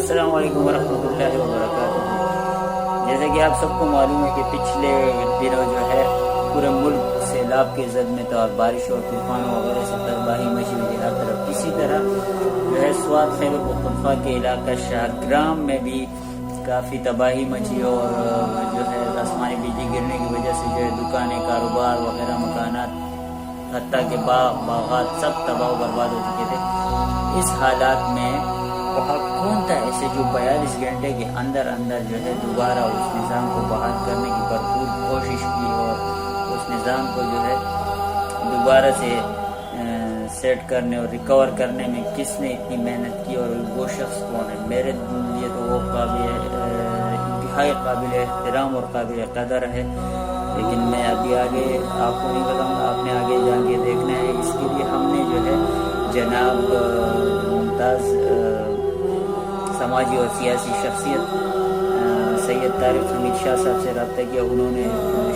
السلام علیکم ورحمۃ اللہ وبرکاتہ۔ جیسے کہ آپ سب کو معلوم ہے کہ پچھلے دنوں جو ہے پورے ملک سیلاب کے زد میں تو بارش اور طوفانوں وغیرہ سے تباہی مچی ہوئی ہر طرف۔ اسی طرح جو ہے سوات خیبر پختونخوا کے علاقہ شاہگرام میں بھی کافی تباہی مچی اور جو ہے آسمانی بجلی گرنے کی وجہ سے جو ہے دکانیں، کاروبار وغیرہ، مکانات، حتیٰ کہ باغات سب تباہ و برباد ہو چکے تھے۔ اس حالات میں وہاں کون تھا ایسے جو 42 گھنٹے کے اندر جو ہے دوبارہ اس نظام کو بحال کرنے کی بھرپور کوشش کی اور اس نظام کو جو ہے دوبارہ سے سیٹ کرنے اور ریکور کرنے میں کس نے اتنی محنت کی اور وہ شخص کون ہے؟ میرے لیے تو وہ انتہائی قابل احترام اور قابل قدر ہے، لیکن میں ابھی آگے آپ کو نہیں بتاؤں گا، آپ نے آگے جا کے دیکھنا ہے۔ اس کے لیے ہم نے جو ہے جناب ممتاز سماجی اور سیاسی شخصیت سید طارق حمید شاہ صاحب سے رابطہ کیا۔ انہوں نے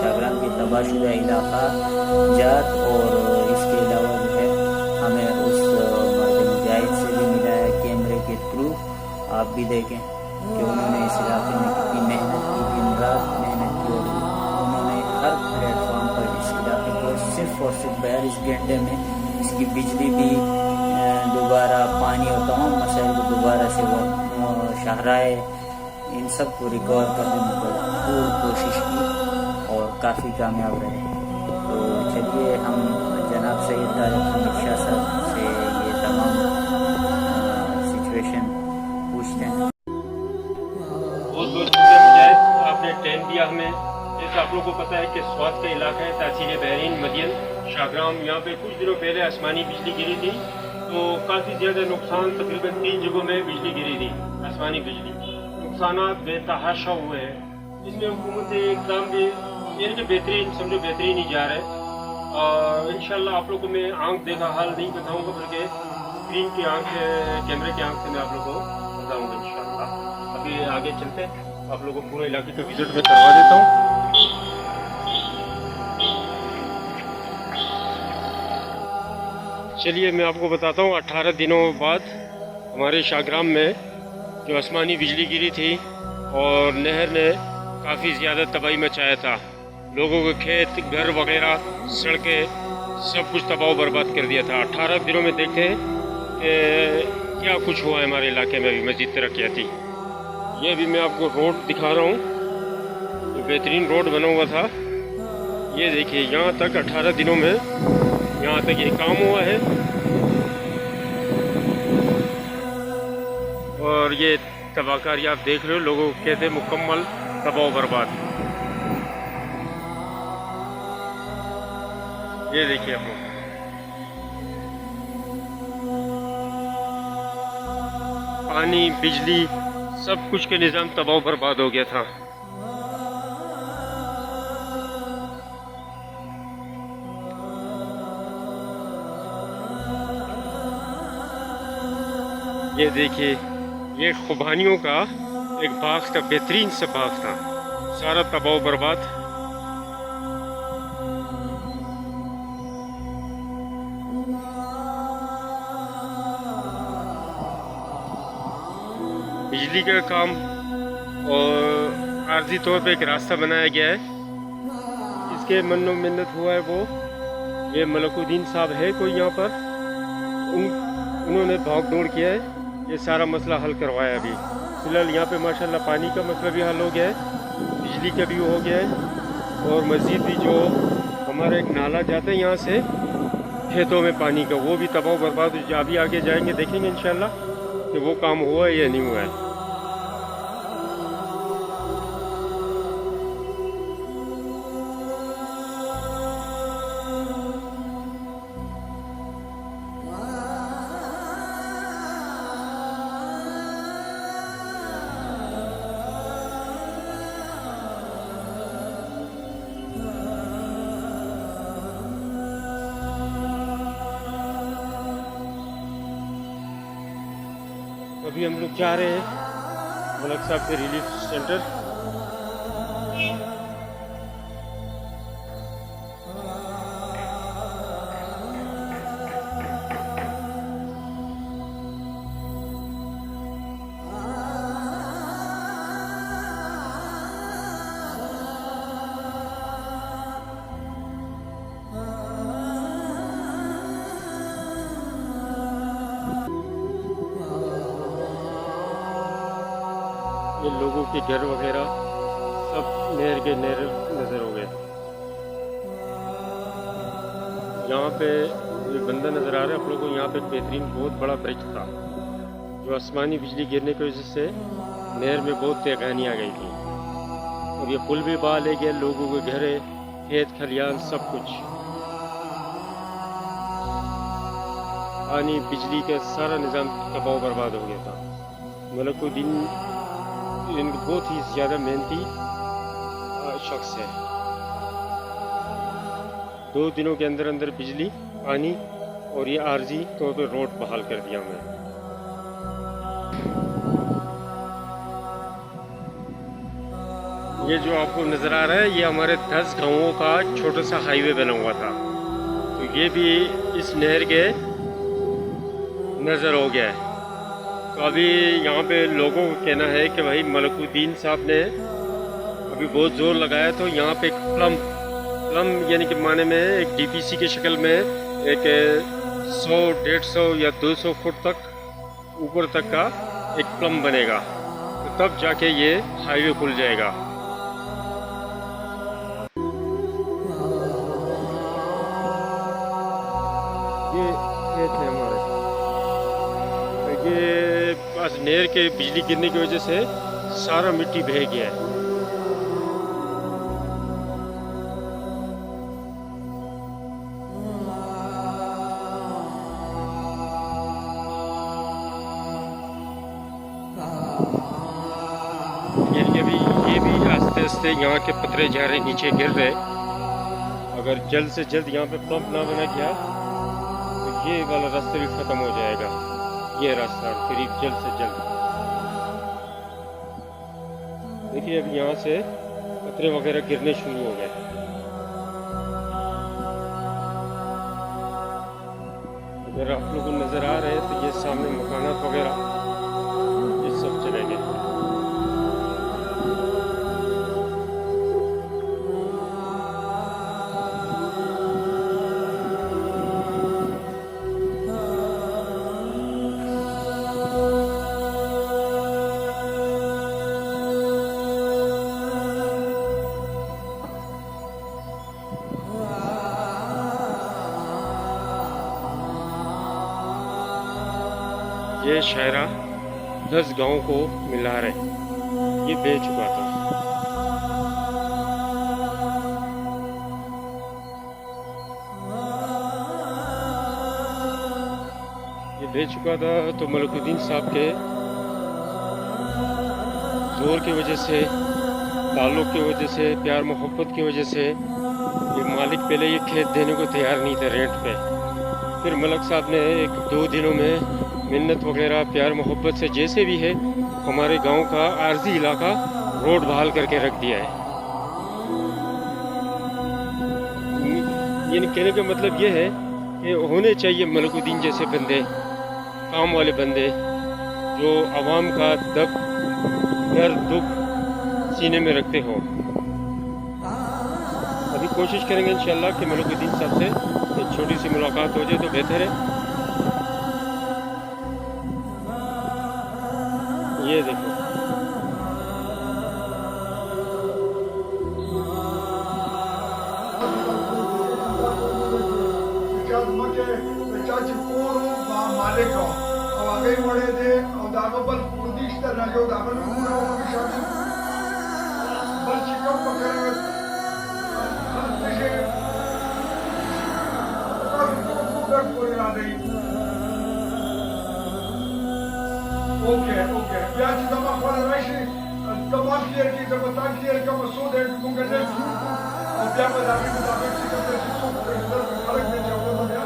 شاہگرام کے تباہ شدہ علاقہ جات اور اس کے علاوہ جو ہے ہمیں اس مرد مجاہد سے بھی ملایا کیمرے کے تھرو۔ آپ بھی دیکھیں کہ انہوں نے اس علاقے میں کتنی محنت کی، دن رات محنت کی، اور انہوں نے ہر پلیٹ فارم پر اس علاقے کو صرف اور صرف 42 گھنٹے میں اس کی بجلی بھی دوبارہ، پانی اور تمام مسائل کو دوبارہ سے وہ شاہراہ ان سب کو ریکور کرنے میں بھرپور کوشش کی اور کافی کامیاب رہے۔ تو چلیے ہم جناب سید طارق حمید شاہ صاحب سے یہ تمام سچویشن پوچھتے ہیں۔ بہت بہت شکریہ مجاہد، آپ نے ٹائم دیا ہمیں۔ جیسے آپ لوگوں کو پتہ ہے کہ سوات کا علاقہ ہے، تحصیل بحرین مدین شاہگرام، یہاں پہ کچھ دنوں پہلے آسمانی بجلی گری تھی، تو کافی زیادہ نقصان، تقریباً 3 جگہوں میں بجلی گری تھی، آسمانی بجلی، نقصانات بے تحاشا ہوئے ہیں۔ اس میں حکومت اقدام بھی یعنی کہ بہترین ہی جا رہا ہے، اور انشاءاللہ آپ لوگوں کو میں آنکھ دیکھا حال نہیں بتاؤں گا، بلکہ اسکرین کی آنکھ سے، کیمرے کی آنکھ سے میں آپ لوگوں کو بتاؤں گا انشاءاللہ۔ ابھی آگے چلتے ہیں، آپ لوگوں کو پورے علاقے کا وزٹ میں کروا دیتا ہوں۔ چلیے میں آپ کو بتاتا ہوں، 18 دنوں بعد ہمارے شاہگرام میں جو آسمانی بجلی گری تھی اور نہر نے کافی زیادہ تباہی مچایا تھا، لوگوں کے کھیت، گھر وغیرہ، سڑکیں، سب کچھ تباہ و برباد کر دیا تھا۔ 18 دنوں میں دیکھیں کہ کیا کچھ ہوا ہے ہمارے علاقے میں، ابھی مزید ترقیاتی۔ یہ بھی میں آپ کو روڈ دکھا رہا ہوں، جو بہترین روڈ بنا ہوا تھا، یہ دیکھیے یہاں تک 18 دنوں میں یہاں تک یہ کام ہوا ہے، اور یہ تباہ کاری آپ دیکھ رہے ہو، لوگوں کو کہتے ہیں مکمل تباہ و برباد۔ یہ دیکھیے آپ لوگ، پانی، بجلی، سب کچھ کے نظام تباہ و برباد ہو گیا تھا۔ یہ دیکھیے، یہ خوبانیوں کا ایک باغ تھا، بہترین سا باغ تھا، سارا تباہ و برباد۔ بجلی کا کام اور عارضی طور پہ ایک راستہ بنایا گیا ہے، اس کے من و منت ہوا ہے وہ، یہ ملک الدین صاحب ہے کوئی یہاں پر، انہوں نے بھاگ دوڑ کیا ہے، یہ سارا مسئلہ حل کروایا ابھی۔ فی الحال یہاں پہ ماشاءاللہ پانی کا مسئلہ بھی حل ہو گیا ہے، بجلی کا بھی ہو گیا ہے، اور مزید بھی جو ہمارا ایک نالا جاتا ہے یہاں سے کھیتوں میں پانی کا، وہ بھی تباہ و برباد۔ ابھی آگے جائیں گے دیکھیں گے انشاءاللہ کہ وہ کام ہوا ہے یا نہیں ہوا ہے۔ ابھی ہم لوگ جا رہے ہیں ملک صاحب کے ریلیف سینٹر۔ کے گھر وغیرہ سب نہر کے نہر نظر ہو گئے. یہاں پہ یہ بندہ نظر آ رہا ہے آپ لوگوں کو. یہاں پہ ایک بہترین بہت بڑا برج تھا جو آسمانی بجلی گرنے کی وجہ سے نہر میں بہت تیغانی آ گئی تھی. اور یہ پل بھی بہا لے گیا لوگوں کے گھر کھیت کھلیان سب کچھ. پانی بجلی کا سارا نظام تباہ و برباد ہو گیا تھا. ملک الدین بہت ہی زیادہ محنتی شخص ہے. 2 دنوں کے اندر اندر بجلی پانی اور یہ عارضی طور پہ روڈ بحال کر دیا ہمیں. یہ جو آپ کو نظر آ رہا ہے یہ ہمارے 10 گاؤں کا چھوٹا سا ہائی وے بنا ہوا تھا. تو یہ بھی اس نہر کے نظر ہو گیا ہے. تو ابھی یہاں پہ لوگوں کا کہنا ہے کہ بھائی ملک الدین صاحب نے ابھی بہت زور لگایا تو یہاں پہ ایک پلم یعنی کہ معنی میں ایک ڈی پی سی کی شکل میں ایک 100 150 یا 200 فٹ تک اوپر تک کا ایک پلم بنے گا. تو تب جا کے یہ ہائی وے کھل جائے گا. یہ کھیت ہے ہمارے. یہ بس نہر کے بجلی گرنے کی وجہ سے سارا مٹی بہہ گیا ہے. یہ بھی آہستہ آہستہ یہاں کے پتھرے جا رہے نیچے گر رہے. اگر جلد سے جلد یہاں پہ پمپ نہ بنا گیا تو یہ والا راستہ بھی ختم ہو جائے گا. یہ راستہ قریب جلد سے جلد دیکھیے اب یہاں سے پتھرے وغیرہ گرنے شروع ہو گئے. اگر آپ لوگوں کو نظر آ رہے ہیں تو یہ سامنے مکانات وغیرہ یہ سب چلے گئے. یہ شاعرہ 10 گاؤں کو ملا رہے. یہ بہ چکا تھا. یہ بہ چکا تھا تو ملک الدین صاحب کے زور کی وجہ سے تعلق کی وجہ سے پیار محبت کی وجہ سے یہ مالک پہلے یہ کھیت دینے کو تیار نہیں تھا رینٹ پہ. پھر ملک صاحب نے 1-2 دنوں میں منت وغیرہ پیار محبت سے جیسے بھی ہے ہمارے گاؤں کا عارضی علاقہ روڈ بحال کر کے رکھ دیا ہے. یعنی کہنے کا مطلب یہ ہے کہ ہونے چاہیے ملک الدین جیسے بندے کام والے بندے جو عوام کا درد دکھ سینے میں رکھتے ہوں. ابھی کوشش کریں گے انشاءاللہ کہ ملک الدین صاحب سے ایک چھوٹی سی ملاقات ہو جائے تو بہتر ہے. یہ دیکھو اوکے بیا چې زما خواله راشي تمام کلیر کړي زه به تا کلیر کوم څو دی مونږ نه او بیا به د هغې مطابق چې کوم دی چې څوک خلک دی چې هغه به بیا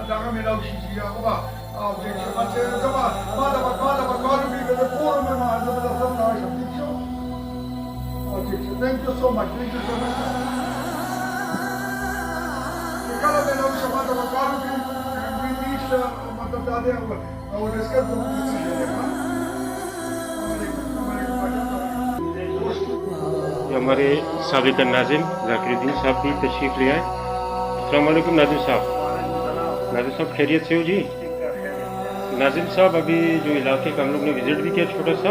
د هغه میلاو شي چې هغه به او چې زه به ما ته به کار وکړي که زه کور وم زه به درته راشم ټیک شو او ټیک شو تھینک یو سو مچ چې کله میلاو شي ما ته به کار وکړي مطلب دا دی او ډسکس به وکړي څه شی دی ہمارے سابق ناظم ذاکر الدین صاحب بھی تشریف لے آئے. السلام علیکم ناظم صاحب. ناظم صاحب خیریت سے ہو جی؟ ناظم صاحب ابھی جو علاقے کا ہم لوگ نے وزٹ بھی کیا چھوٹا سا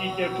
PK2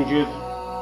NGO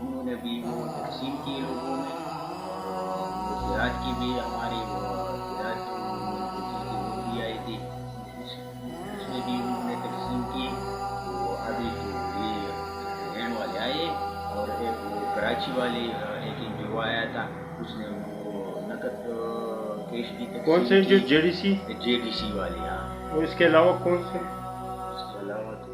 انہوں نے بھی وہ تقسیم کی لوگوں میں. وہ زراعت کی بھی ہماری وہ زراعت کی وہ بھی آئی تھی, اس میں بھی انہوں نے تقسیم کی. وہ ابھی تو یہ رین والے آئے اور ایک وہ کراچی والے ایک انجو آیا تھا, اس نے وہ نقد کیش بھی تقسیم کون سے جو کی. جے ڈی سی والے, ہاں. اور اس کے علاوہ کون سے؟ اس کے علاوہ تو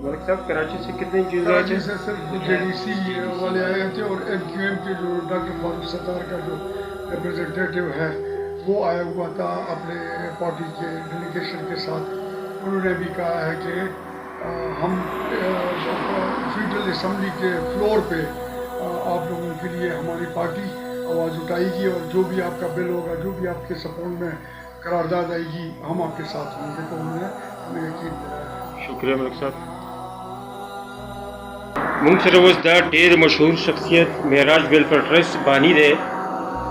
ملک صاحب کراچی سے کتنے چیز آئے کراچی تھے؟ سے صرف جے ڈی سی والے آئے تھے اور ایم کیو ایم کے جو ڈاکٹر فاروق ستار کا جو ریپرزنٹیٹیو ہے وہ آیا ہوا تھا اپنے پارٹی کے ڈیلیگیشن کے ساتھ. انہوں نے بھی کہا ہے کہ ہم فیڈرل اسمبلی کے فلور پہ آپ لوگوں کے لیے ہماری پارٹی آواز اٹھائے گی اور جو بھی آپ کا بل ہوگا, جو بھی آپ کے سپورٹ میں قرارداد آئے گی, ہم آپ کے ساتھ ہوں گے. تو انہوں نے ہمیں یقین دلایا. شکریہ ملک صاحب. مونږ سره اوس دا ډېر مشهور شخصیت معراج ویلفیر ټرست بانی دی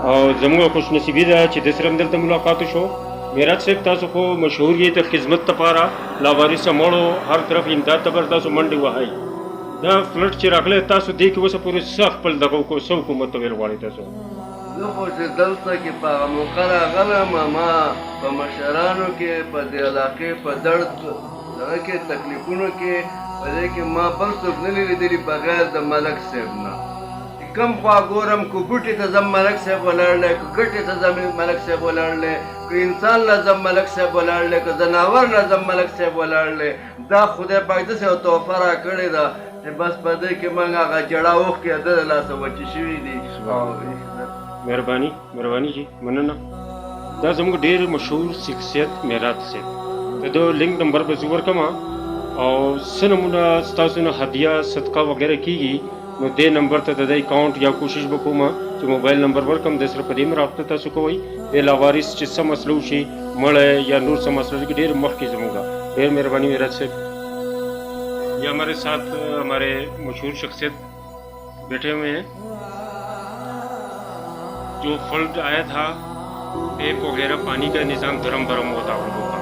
او زموږ خوش نصیبي ده چې د سره هم دلته ملاقات شو. معراج صاحب تاسو خو مشهور یې د خدمت لپاره لاوارثه مړو هر طرف امداد ته تاسو منډې وهئ. دا فلډ چې راغلی تاسو دې کې اوسه پورې څه خپل دغه وکړو, څه حکومت ته ویل غواړئ تاسو؟ زه خو چې دلته کې په هغه موقع راغلم, ما په مشرانو کې په دې علاقې په درد دغه کې تکلیفونو کې په دې کې ما بل څوک نه دي لیدلي بغیر د ملک صاحب نه. چې کوم خوا ګورم که بوټي ته ځم ملک صاحب ولاړ دی, که ګټې ته ځم ملک صاحب ولاړ دی, که انسان له ځم ملک صاحب ولاړ دی, که ځناور له ځم ملک صاحب ولاړ دی. دا خدای پاک داسې یو تحفه راکړې ده چې بس په دې کې موږ هغه جړه اوښکې د لاسه وچې شوي دي. مهرباني جی, مننه. دا زموږ ډېر مشهور شخصیت معراج صاحب, د ده لینک نمبر به زه ورکړم او څه نمونه ستاسو نه هدیه صدقه وغیره کېږي نو دې نمبر ته د دې اکاؤنټ یا کوشش به کوم چې موبایل نمبر ورکړم, د سره په دې رابطه تاسو کوئ. د لاوارث چې څه مسله وشي, مړی یا نور څه مسله وشي, ډېر مخکې زموږ ده. ډېر مهرباني معراج صاحب. یہ ہمارے ساتھ ہمارے مشہور شخصیت بیٹھے ہوئے ہیں. جو فلڈ آیا تھا, پیپ وغیرہ پانی کا نظام دھرم بھرم ہوتا ان لوگوں کا,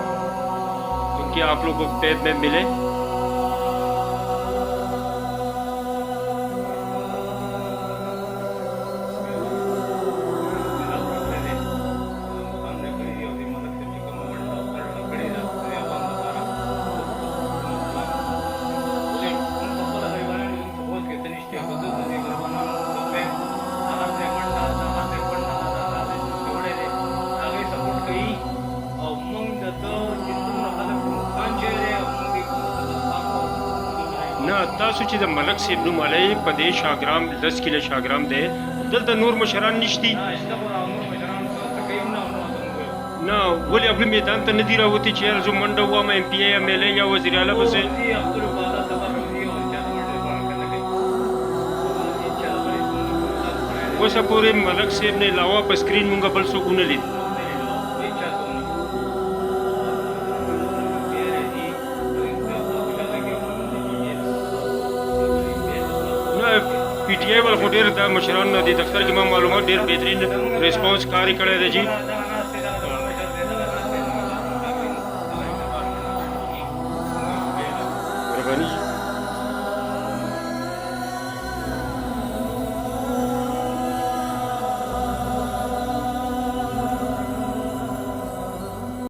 تو کیا آپ لوگوں کو پیپ میں ملے؟ تاسو چې د ملک صاحب نوم علی په دې شاګرام 10 کیله شاګرام دی, دلته نور مشران نشتی؟ نه ولې خپل میدان ته نه دی راوتی چې یار زه منډه ووهم M P A M L A یا وزیر اعلی بسې؟ اوسه پورې ملک صاحب نه علاوه په سکرین مونږ بل څوک ونه لید. پی ٹی آئی والا خو ډېر د مشرانو نه دي دفتر کې ما معلومات ډېر بهترین ریسپانس کار یې کړی دی جي. مهرباني.